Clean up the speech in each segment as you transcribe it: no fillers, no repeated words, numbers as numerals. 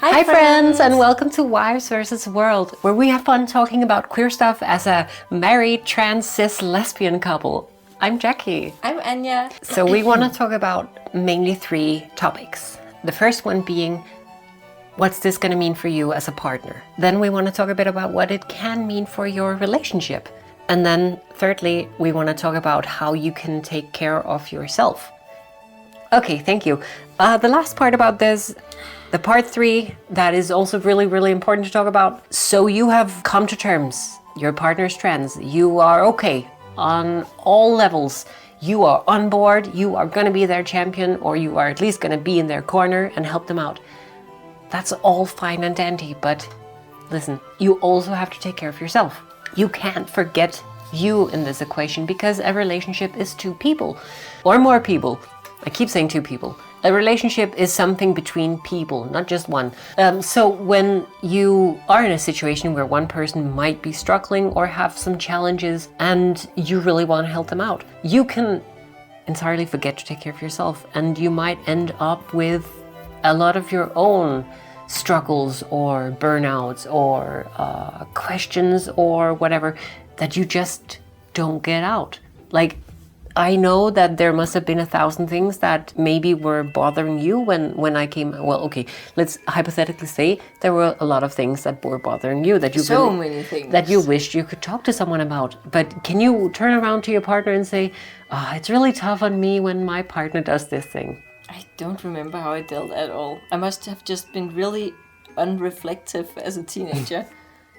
Hi friends, and welcome to Wives vs. World, where we have fun talking about queer stuff as a married, trans, cis, lesbian couple. I'm Jackie. I'm Anya. So we want to talk about mainly 3 topics. The first one being, what's this going to mean for you as a partner? Then we want to talk a bit about what it can mean for your relationship. And then thirdly, we want to talk about how you can take care of yourself. Okay, thank you. The last part about this, the part 3, that is also really, really important to talk about. So you have come to terms, your partner's trans, you are okay on all levels. You are on board, you are going to be their champion, or you are at least going to be in their corner and help them out. That's all fine and dandy, but listen, you also have to take care of yourself. You can't forget you in this equation because a relationship is 2 people or more people. I keep saying 2 people. A relationship is something between people, not just one. So when you are in a situation where one person might be struggling or have some challenges and you really want to help them out, you can entirely forget to take care of yourself, and you might end up with a lot of your own struggles or burnouts or questions or whatever that you just don't get out. Like, I know that there must have been 1,000 things that maybe were bothering you when I came. Well, okay, let's hypothetically say there were a lot of things that were bothering you that you many things that you wished you could talk to someone about. But can you turn around to your partner and say, it's really tough on me when my partner does this thing? I don't remember how I dealt at all. I must have just been really unreflective as a teenager.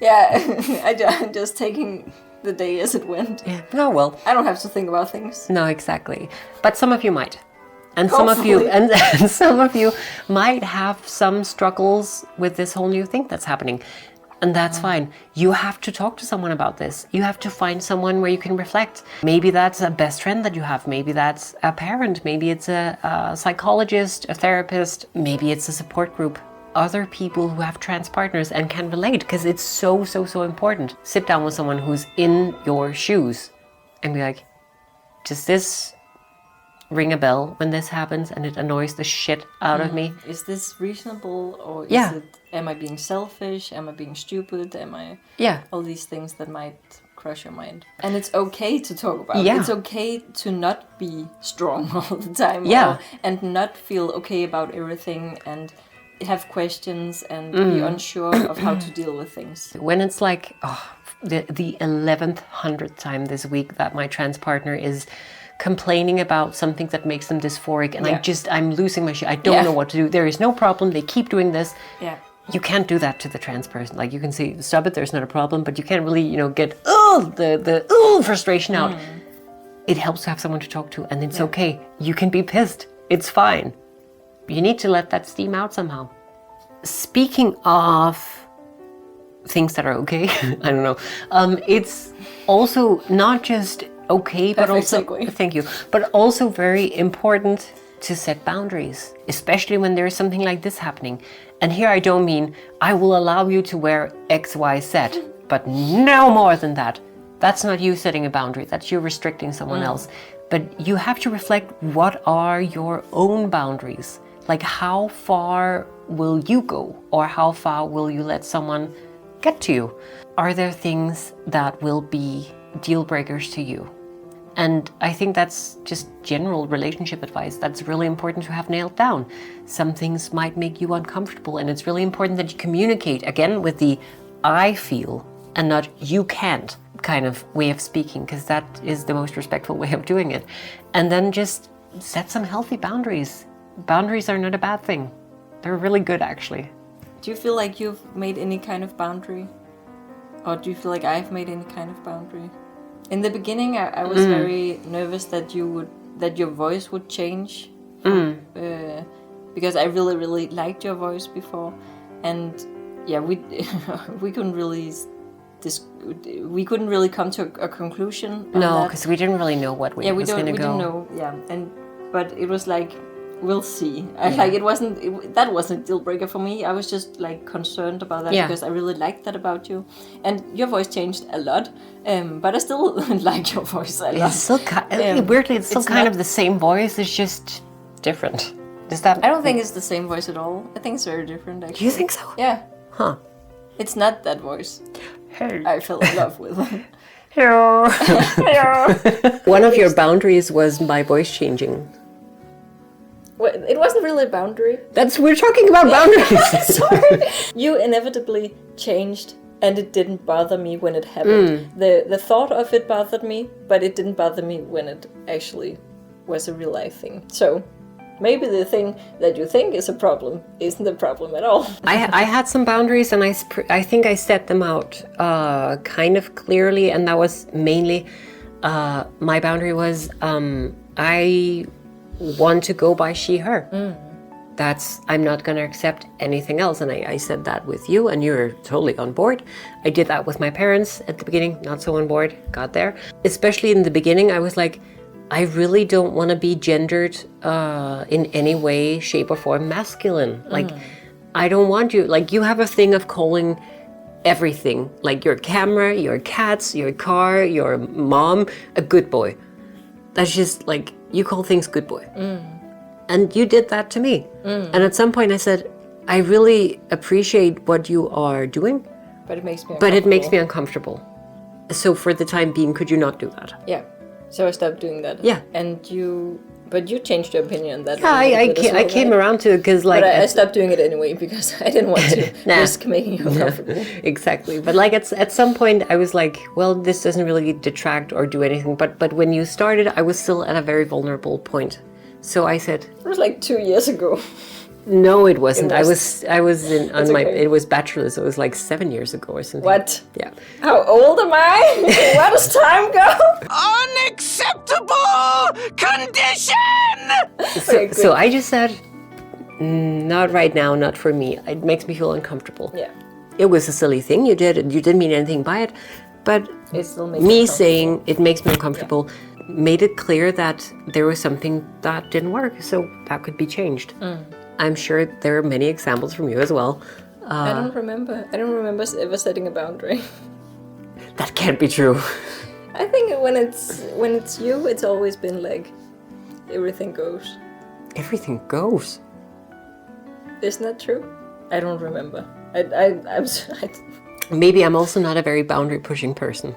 Yeah, I'm just taking the day as it went. Yeah. No, well, I don't have to think about things. No, exactly. But some of you might. And Hopefully. some of you might have some struggles with this whole new thing that's happening. And that's fine. You have to talk to someone about this. You have to find someone where you can reflect. Maybe that's a best friend that you have. Maybe that's a parent. Maybe it's a psychologist, a therapist. Maybe it's a support group. Other people who have trans partners and can relate, because it's so important. Sit down with someone who's in your shoes and be like, does this ring a bell when this happens and it annoys the shit out of me? Is this reasonable, or am I being selfish? Am I being stupid? All these things that might crush your mind. And it's okay to talk about. Yeah. It's okay to not be strong all the time. Yeah. And not feel okay about everything and have questions and be unsure of how to deal with things. When it's like the 1,100th time this week that my trans partner is complaining about something that makes them dysphoric, and I'm losing my shit. I don't know what to do. There is no problem. They keep doing this. Yeah. You can't do that to the trans person. Like, you can say, stop it, there's not a problem, but you can't really, get the frustration out. It helps to have someone to talk to, and it's okay. You can be pissed. It's fine. You need to let that steam out somehow. Speaking of things that are okay, I don't know. It's also not just okay, but also thank you. But also very important to set boundaries, especially when there is something like this happening. And here I don't mean I will allow you to wear X, Y, Z, but no more than that. That's not you setting a boundary. That's you restricting someone else. But you have to reflect, what are your own boundaries? Like, how far will you go, or how far will you let someone get to you? Are there things that will be deal breakers to you? And I think that's just general relationship advice that's really important to have nailed down. Some things might make you uncomfortable, and it's really important that you communicate, again, with the I feel and not you can't kind of way of speaking, because that is the most respectful way of doing it. And then just set some healthy boundaries. Boundaries are not a bad thing. They're really good, actually. Do you feel like you've made any kind of boundary? Or do you feel like I've made any kind of boundary? In the beginning, I was very nervous that your voice would change. Because I really, really liked your voice before. And we couldn't really come to a conclusion. No, because we didn't really know what way it was going to go. We didn't know, but it was like, we'll see. That wasn't a deal breaker for me. I was just like concerned about that because I really liked that about you. And your voice changed a lot, but I still like your voice a lot. It's still weirdly, it's still kind of the same voice. It's just different. Does that? I don't think it's the same voice at all. I think it's very different, actually. You think so? Yeah. Huh. It's not that voice Hey. I fell in love with. Hello. One of your boundaries was my voice changing. Well, it wasn't really a boundary. We're talking about boundaries. Sorry. You inevitably changed, and it didn't bother me when it happened. The thought of it bothered me, but it didn't bother me when it actually was a real life thing. So maybe the thing that you think is a problem isn't a problem at all. I had some boundaries, and I think I set them out kind of clearly, and that was mainly my boundary was I want to go by she, her. I'm not going to accept anything else. And I said that with you, and you're totally on board. I did that with my parents at the beginning, not so on board, got there. Especially in the beginning, I was like, I really don't want to be gendered in any way, shape or form masculine. Like, I don't want you, like you have a thing of calling everything, like your camera, your cats, your car, your mom, a good boy. That's just like, you call things good boy. And you did that to me. And at some point I said, I really appreciate what you are doing, But it makes me but it makes me uncomfortable. So for the time being, could you not do that? Yeah. So I stopped doing that. Yeah. But you changed your opinion on that. Yeah, I came around to it because like... But I stopped doing it anyway because I didn't want to risk making you uncomfortable. Exactly. But like at some point I was like, well, this doesn't really detract or do anything. But when you started, I was still at a very vulnerable point. So I said... It was like 2 years ago. No, it wasn't. I was in on my. okay. It was bachelor's. So it was like 7 years ago or something. What? Yeah. How old am I? Where does time go? Unacceptable condition! So I just said, not right now, not for me. It makes me feel uncomfortable. Yeah. It was a silly thing you did, and you didn't mean anything by it, but It still makes me saying it makes me uncomfortable made it clear that there was something that didn't work. So that could be changed. I'm sure there are many examples from you as well. I don't remember. I don't remember ever setting a boundary. That can't be true. I think when it's you, it's always been like everything goes. Everything goes. Isn't that true? I don't remember. Maybe I'm also not a very boundary pushing person.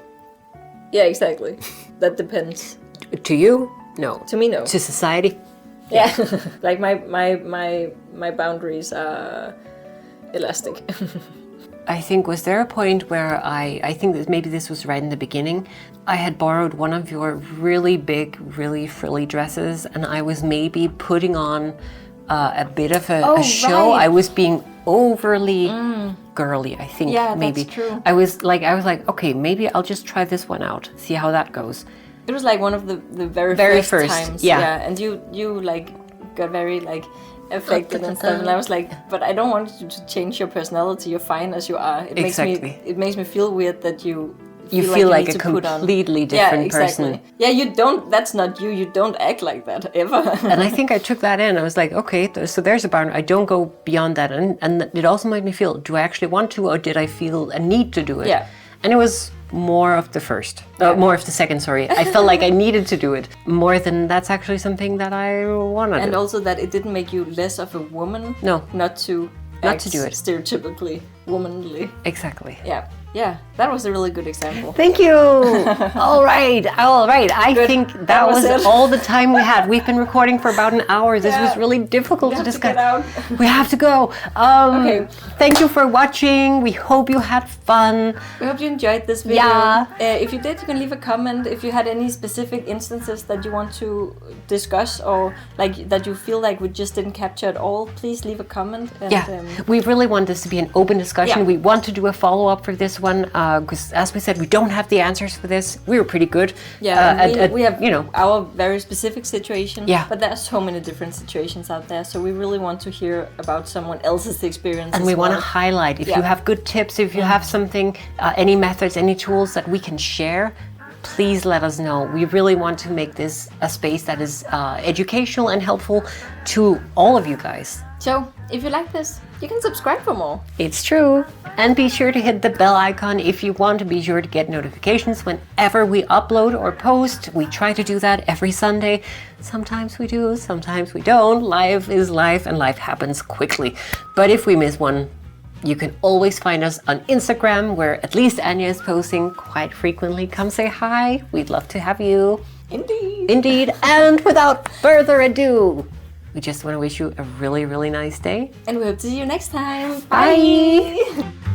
Yeah, exactly. That depends. To you, no. To me, no. To society, Yeah. Like my boundaries are elastic. I think, was there a point where I think that maybe this was right in the beginning, I had borrowed one of your really big, really frilly dresses, and I was maybe putting on a bit of a show. right. I was being overly girly, I think. Yeah, maybe. that's true. I was like, okay, maybe I'll just try this one out, see how that goes. It was like one of the very first times. yeah. And you like got very like affected and stuff, and I was like, but I don't want you to change your personality. You're fine as you are. It makes me feel weird that you feel like need a to put on- completely different yeah, exactly. person. Yeah, you don't. That's not you. You don't act like that ever. And I think I took that in. I was like, okay, so there's a boundary. I don't go beyond that. And it also made me feel, do I actually want to, or did I feel a need to do it? Yeah. And it was more of the first, more of the second, sorry. I felt like I needed to do it more than that's actually something that I want to do. And also that it didn't make you less of a woman. No. Not to do it. stereotypically womanly. Exactly. Yeah, that was a really good example. Thank you. All right. I think that was it. all the time we had. We've been recording for about an hour. This was really difficult to have to discuss. get out. We have to go. Okay. Thank you for watching. We hope you had fun. We hope you enjoyed this video. Yeah. If you did, you can leave a comment. If you had any specific instances that you want to discuss, or like that you feel like we just didn't capture at all, please leave a comment. And, We really want this to be an open discussion. Yeah. We want to do a follow-up for this one because, as we said, we don't have the answers for this. We were pretty good. We have our very specific situation. Yeah. But there are so many different situations out there, so we really want to hear about someone else's experience. And we want to highlight if you have good tips, if you have something, any methods, any tools that we can share. Please let us know. We really want to make this a space that is educational and helpful to all of you guys. So, if you like this, you can subscribe for more. It's true. And be sure to hit the bell icon if you want to be sure to get notifications whenever we upload or post. We try to do that every Sunday. Sometimes we do, sometimes we don't. Life is life and life happens quickly. But if we miss one, you can always find us on Instagram, where at least Anya is posting quite frequently. Come say hi. We'd love to have you. Indeed. And without further ado, we just want to wish you a really, really nice day. And we hope to see you next time. Bye.